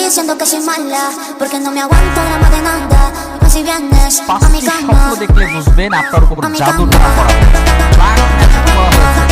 diciendo que soy mala, porque no me aguanto drama de nada. Y si vienes a mi পাঁচটি cama, স্বপ্ন দেখলে বুঝবেন আপনার উপর জাদু টানা পড়া হয়েছে।